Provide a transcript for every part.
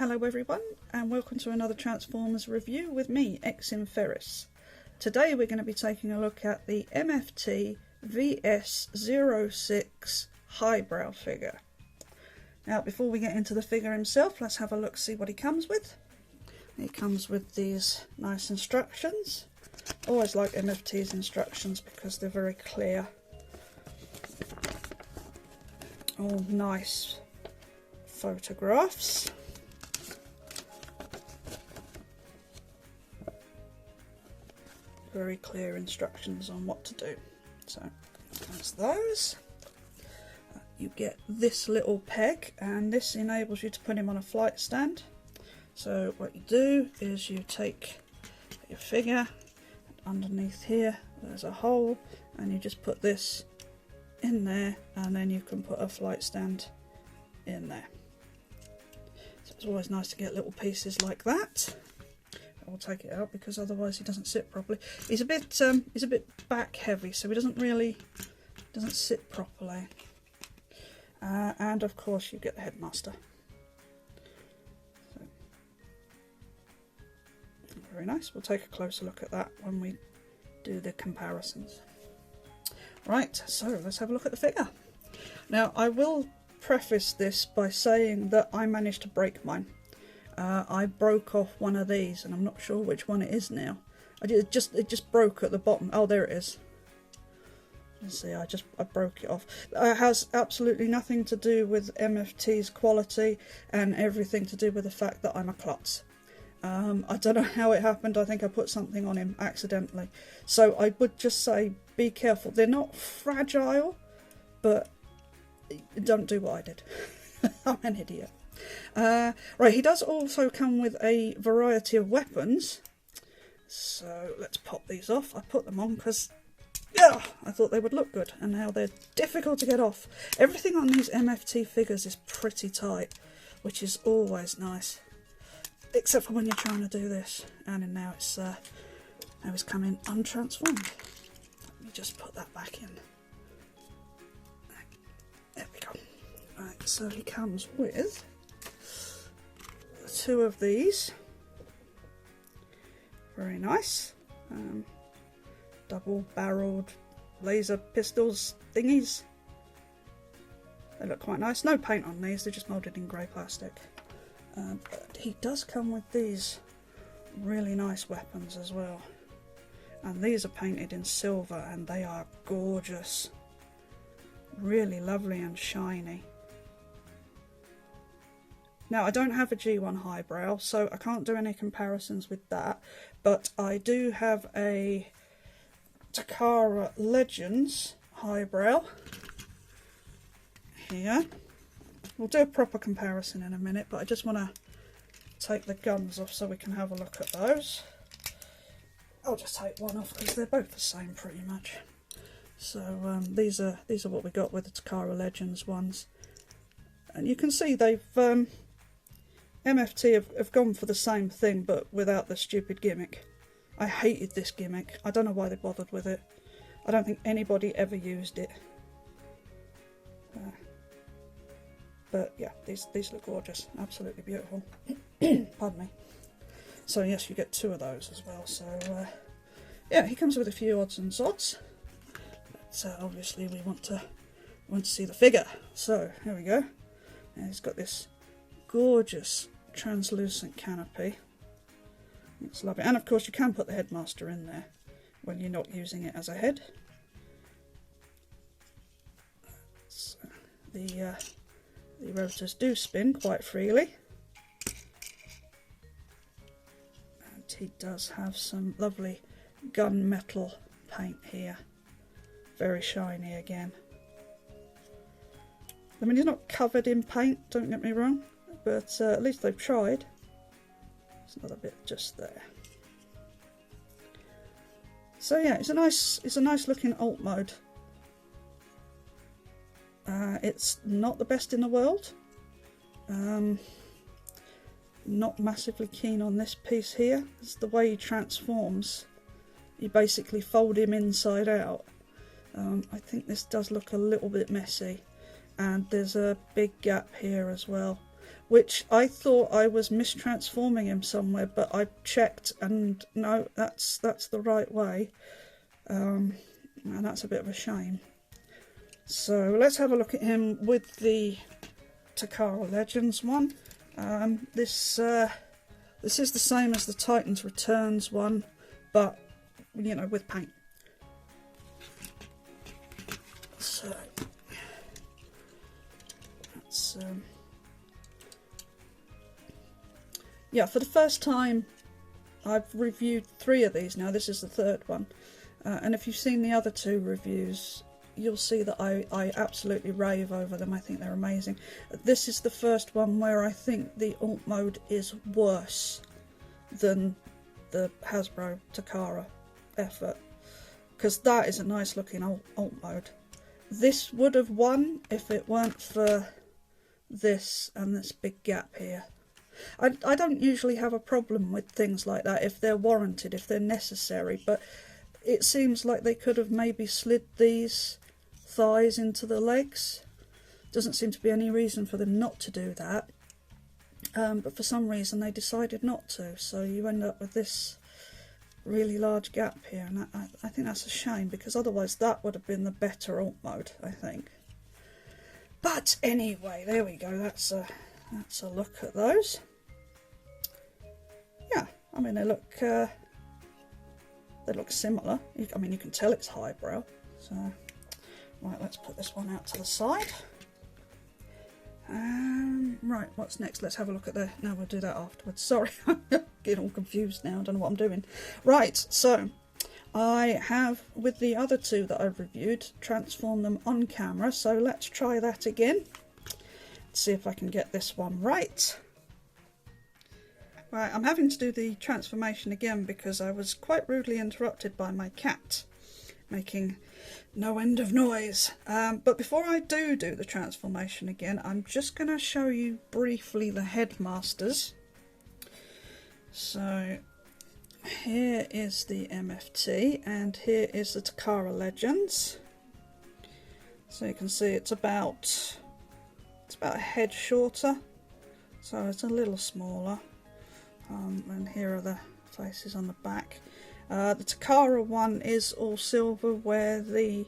Hello everyone, and welcome to another Transformers review with me, Inferis. Today we're going to be taking a look at the MFT VS-06 Highbrow figure. Now before we get into the figure himself, let's have a look, see what he comes with. He comes with these nice instructions. I always like MFT's instructions because they're very clear. All nice photographs. Very clear instructions on what to do. So that's those. You get this little peg, and this enables you to put him on a flight stand. So what you do is you take your figure, and underneath here there's a hole, and you just put this in there, and then you can put a flight stand in there. So it's always nice to get little pieces like that. I'll take it out because otherwise he doesn't sit properly. He's a bit back heavy, so he doesn't sit properly. And of course you get the Headmaster. So, very nice. We'll take a closer look at that when we do the comparisons. Right, so let's have a look at the figure. Now I will preface this by saying that I managed to break mine. I broke off one of these, and I'm not sure which one it is now. It just broke at the bottom. Oh, there it is. Let's see, I broke it off. It has absolutely nothing to do with MFT's quality, and everything to do with the fact that I'm a klutz. I don't know how it happened. I think I put something on him accidentally. So I would just say, be careful. They're not fragile, but don't do what I did. I'm an idiot. Right, he does also come with a variety of weapons. So let's pop these off. I put them on because I thought they would look good, and now they're difficult to get off. Everything on these MFT figures is pretty tight, which is always nice. Except for when you're trying to do this, and now it's coming untransformed. Let me just put that back in. There we go. Right, so he comes with two of these. Very nice. Double-barreled laser pistols thingies. They look quite nice. No paint on these, they're just moulded in grey plastic. But he does come with these really nice weapons as well. And these are painted in silver, and they are gorgeous. Really lovely and shiny. Now, I don't have a G1 Highbrow, so I can't do any comparisons with that, but I do have a Takara Legends Highbrow here. We'll do a proper comparison in a minute, but I just want to take the guns off so we can have a look at those. I'll just take one off because they're both the same pretty much. So these are what we got with the Takara Legends ones, and you can see they've MFT have gone for the same thing, but without the stupid gimmick. I hated this gimmick. I don't know why they bothered with it. I don't think anybody ever used it. But yeah, these look gorgeous. Absolutely beautiful. Pardon me. So yes, you get two of those as well. So yeah, he comes with a few odds and sods. But obviously we want to see the figure. So here we go. And he's got this gorgeous translucent canopy. It's lovely, and of course you can put the Headmaster in there when you're not using it as a head. So the rotors do spin quite freely, and he does have some lovely gunmetal paint here, very shiny again. I mean, he's not covered in paint, don't get me wrong, but at least they've tried. There's another bit just there. So yeah, it's a nice looking alt mode. It's not the best in the world. Not massively keen on this piece here. It's the way he transforms. You basically fold him inside out. I think this does look a little bit messy, and there's a big gap here as well which I thought I was mistransforming him somewhere, but I checked and no, that's the right way, and that's a bit of a shame. So let's have a look at him with the Takara Legends one. This is the same as the Titans Returns one, but you know, with paint. So that's yeah, for the first time I've reviewed 3 of these now. This is the 3rd one, and if you've seen the other 2 reviews, you'll see that I absolutely rave over them. I think they're amazing. This is the first one where I think the alt mode is worse than the Hasbro Takara effort, because that is a nice looking alt mode. This would have won if it weren't for this and this big gap here. I don't usually have a problem with things like that if they're warranted, if they're necessary, but it seems like they could have maybe slid these thighs into the legs. Doesn't seem to be any reason for them not to do that, but for some reason they decided not to, so you end up with this really large gap here, and I think that's a shame, because otherwise that would have been the better alt mode, I think. But anyway, there we go. That's a look at those. Yeah, I mean they look similar. I mean you can tell it's highbrow. So right, let's put this one out to the side. Right, what's next? Let's have a look at the... No, we'll do that afterwards. Sorry, I'm getting all confused now. I don't know what I'm doing. Right, so I have, with the other 2 that I've reviewed, transformed them on camera. So let's try that again. Let's see if I can get this one right. Right, I'm having to do the transformation again because I was quite rudely interrupted by my cat, making no end of noise. But before I do the transformation again, I'm just going to show you briefly the Headmasters. So here is the MFT and here is the Takara Legends. So you can see it's about a head shorter, so it's a little smaller. And here are the faces on the back. The Takara one is all silver, where the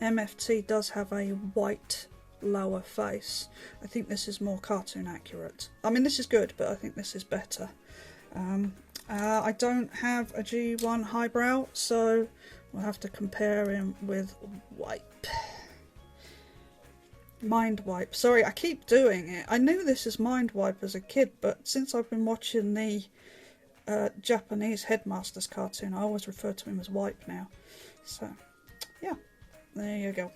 MFT does have a white lower face. I think this is more cartoon accurate. I mean, this is good, but I think this is better. I don't have a G1 Highbrow, so we'll have to compare him with Mind Wipe. Sorry, I keep doing it. I knew this as Mind Wipe as a kid, but since I've been watching the Japanese Headmasters cartoon, I always refer to him as Wipe now. So, yeah, there you go.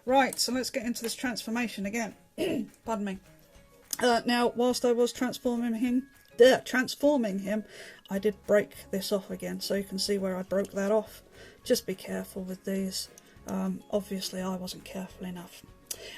Right, so let's get into this transformation again. Pardon me. Now, whilst I was transforming him, I did break this off again, so you can see where I broke that off. Just be careful with these. Obviously, I wasn't careful enough.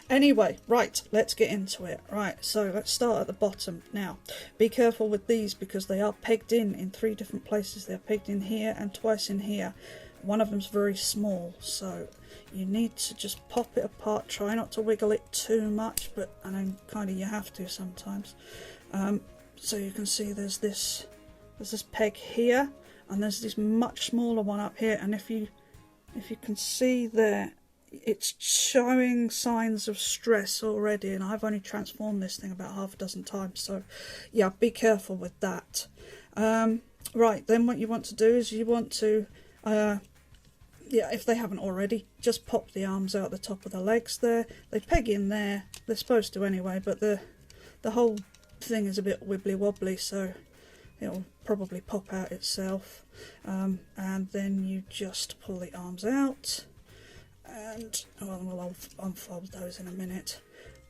Anyway, right, let's get into it. Right, so let's start at the bottom. Now, be careful with these because they are pegged in 3 different places. They're pegged in here and twice in here. One of them's very small, so you need to just pop it apart. Try not to wiggle it too much, but I know kind of you have to sometimes. So you can see there's this peg here, and there's this much smaller one up here, and if you can see there, it's showing signs of stress already, and I've only transformed this thing about half a dozen times, so yeah, be careful with that. Right, then what you want to do is you want to, if they haven't already, just pop the arms out the top of the legs there. They peg in there, they're supposed to anyway, but the whole thing is a bit wibbly wobbly, so it'll probably pop out itself. And then you just pull the arms out. And we'll unfold those in a minute.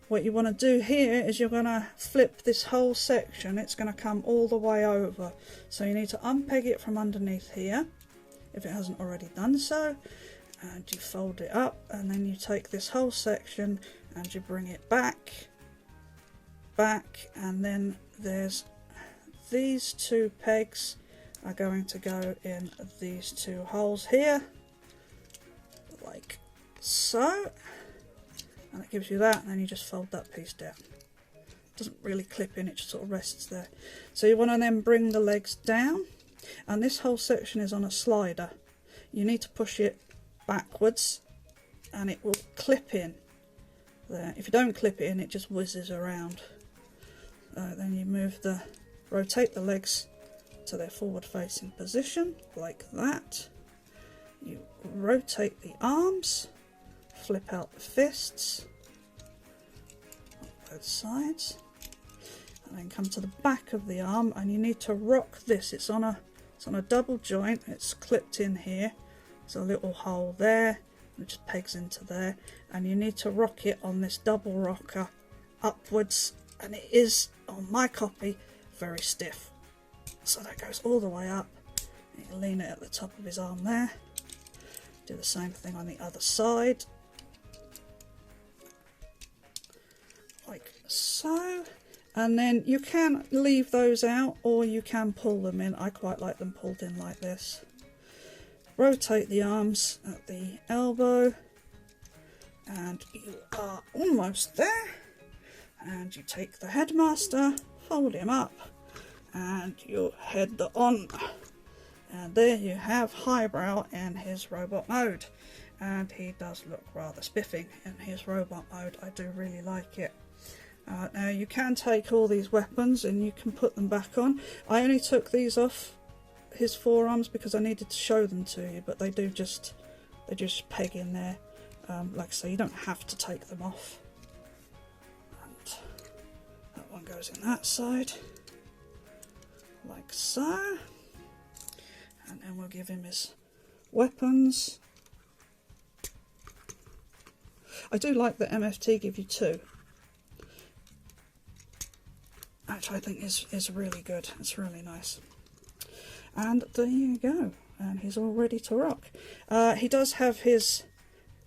What you want to do here is you're going to flip this whole section. It's going to come all the way over. So you need to unpeg it from underneath here, if it hasn't already done so. And you fold it up, and then you take this whole section and you bring it back, and then there's these 2 pegs are going to go in these 2 holes here, like so, and it gives you that, and then you just fold that piece down. doesn't really clip in, it just sort of rests there. So you want to then bring the legs down, and this whole section is on a slider. You need to push it backwards and it will clip in there. If you don't clip it in, it just whizzes around. Then you rotate the legs to their forward facing position like that. You rotate the arms, flip out the fists on both sides, and then come to the back of the arm, and you need to rock this. It's on a double joint, it's clipped in here. There's a little hole there, it just pegs into there, and you need to rock it on this double rocker upwards, and it is, on my copy, very stiff. So that goes all the way up. You lean it at the top of his arm there. Do the same thing on the other side. Like so. And then you can leave those out or you can pull them in. I quite like them pulled in like this. Rotate the arms at the elbow. And you are almost there. And you take the headmaster, fold him up, and you head on. And there you have Highbrow in his robot mode. And he does look rather spiffing in his robot mode. I do really like it. Now you can take all these weapons and you can put them back on. I only took these off his forearms because I needed to show them to you, but they just peg in there. Like I say, you don't have to take them off. And that one goes in that side, like so. And then we'll give him his weapons. I do like that MFT give you two, which I think is really good. It's really nice. And there you go. And he's all ready to rock. He does have his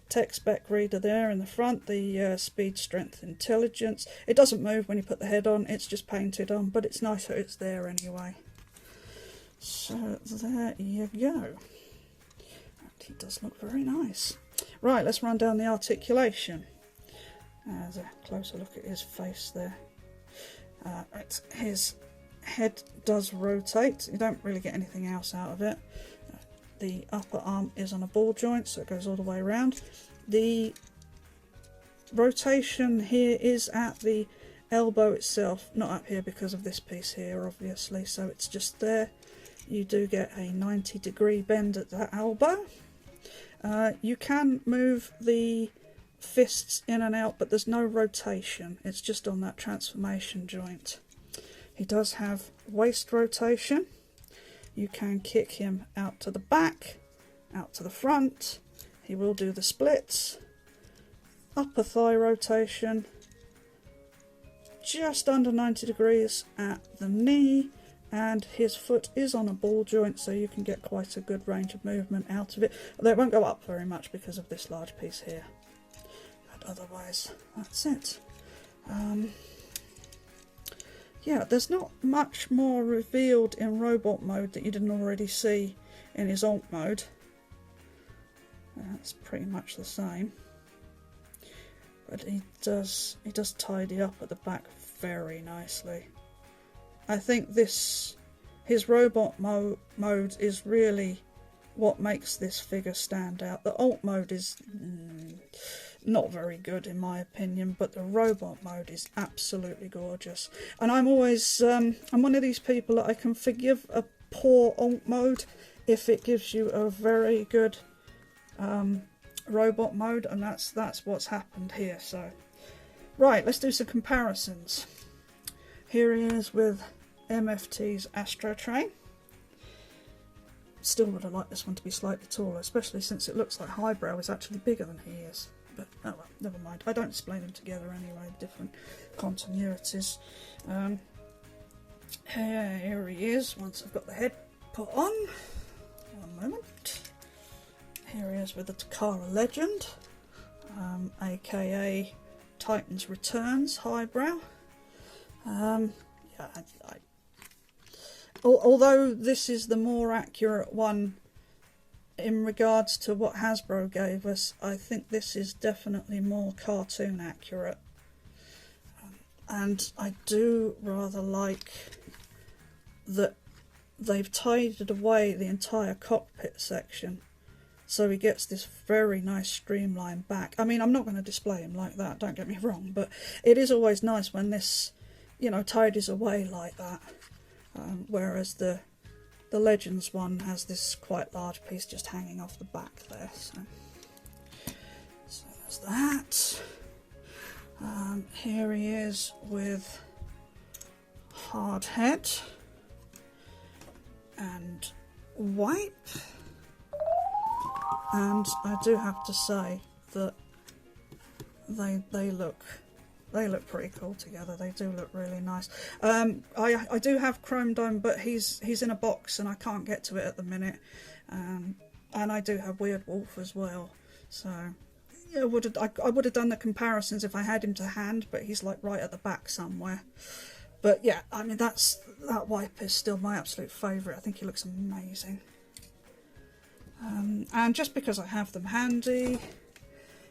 tech spec reader there in the front, the speed, strength, intelligence. It doesn't move when you put the head on, it's just painted on, but it's nice that it's there anyway. So there you go. And he does look very nice. Right, let's run down the articulation. There's a closer look at his face there. His head does rotate. You don't really get anything else out of it. The upper arm is on a ball joint, so it goes all the way around. The rotation here is at the elbow itself, not up here because of this piece here, obviously, so it's just there. You do get a 90-degree bend at that elbow. You can move the fists in and out, but there's no rotation. It's just on that transformation joint. He does have waist rotation. You can kick him out to the back, out to the front. He will do the splits. Upper thigh rotation. Just under 90 degrees at the knee. And his foot is on a ball joint, so you can get quite a good range of movement out of it. Although it won't go up very much because of this large piece here. But otherwise, that's it. Yeah, there's not much more revealed in robot mode that you didn't already see in his alt mode. That's pretty much the same. But he does tidy up at the back very nicely. I think his robot mode is really what makes this figure stand out. The alt mode is not very good in my opinion, but the robot mode is absolutely gorgeous. And I'm always I'm one of these people that I can forgive a poor alt mode if it gives you a very good robot mode, and that's what's happened here. So right, let's do some comparisons. Here he is with MFT's Astro Train. Still would have liked this one to be slightly taller, especially since it looks like Highbrow is actually bigger than he is. But oh well, never mind. I don't display them together anyway, different continuities. Here he is, once I've got the head put on. One moment. Here he is with the Takara Legend, aka Titan's Returns Highbrow. Yeah, although this is the more accurate one in regards to what Hasbro gave us, I think this is definitely more cartoon accurate. and I do rather like that they've tidied away the entire cockpit section, so he gets this very nice streamlined back. I mean, I'm not going to display him like that, don't get me wrong, but it is always nice when this, you know, tidies away like that, whereas the Legends one has this quite large piece just hanging off the back there. So there's that. Here he is with hard head and wipe, and I do have to say that they look pretty cool together. They do look really nice. I do have Chrome Dome, but he's in a box and I can't get to it at the minute. And I do have Weird Wolf as well. So yeah, I would have done the comparisons if I had him to hand, but he's like right at the back somewhere. But yeah, I mean, that wipe is still my absolute favourite. I think he looks amazing. And just because I have them handy,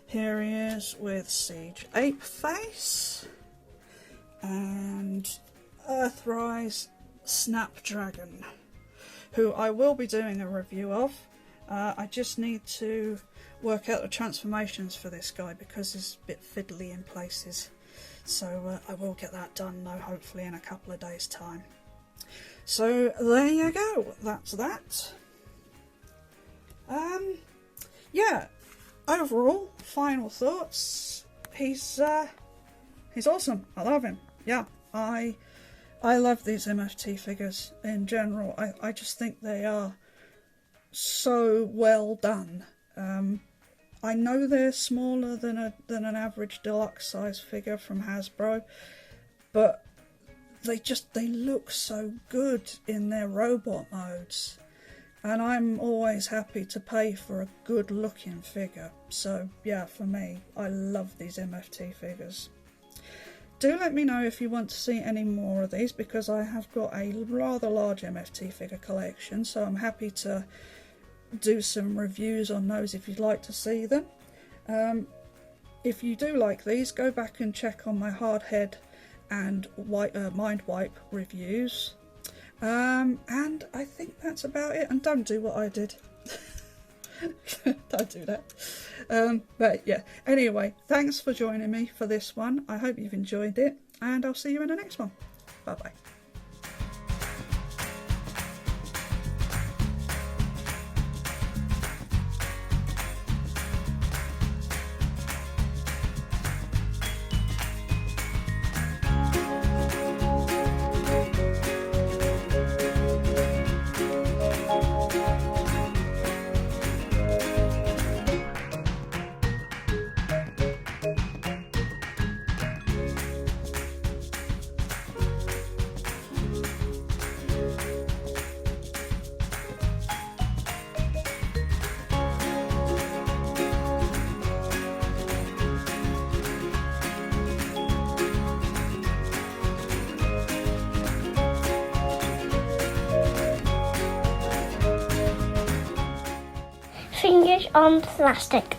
here he is with Siege Ape Face and Earthrise Snapdragon, who I will be doing a review of. I just need to work out the transformations for this guy because he's a bit fiddly in places. So I will get that done though, hopefully in a couple of days' time. So there you go, that's that. Yeah, overall, final thoughts, he's awesome. I love him. Yeah, I love these MFT figures in general. I just think they are so well done. I know they're smaller than an average deluxe size figure from Hasbro, but they look so good in their robot modes, and I'm always happy to pay for a good looking figure. So yeah, for me, I love these MFT figures. Do let me know if you want to see any more of these, because I have got a rather large MFT figure collection, so I'm happy to do some reviews on those if you'd like to see them. If you do like these, go back and check on my Hardhead and Mind Wipe reviews. And I think that's about it. And don't do what I did. Don't do that. But yeah, anyway, thanks for joining me for this one. I hope you've enjoyed it, and I'll see you in the next one. Bye bye. Fingers on plastic.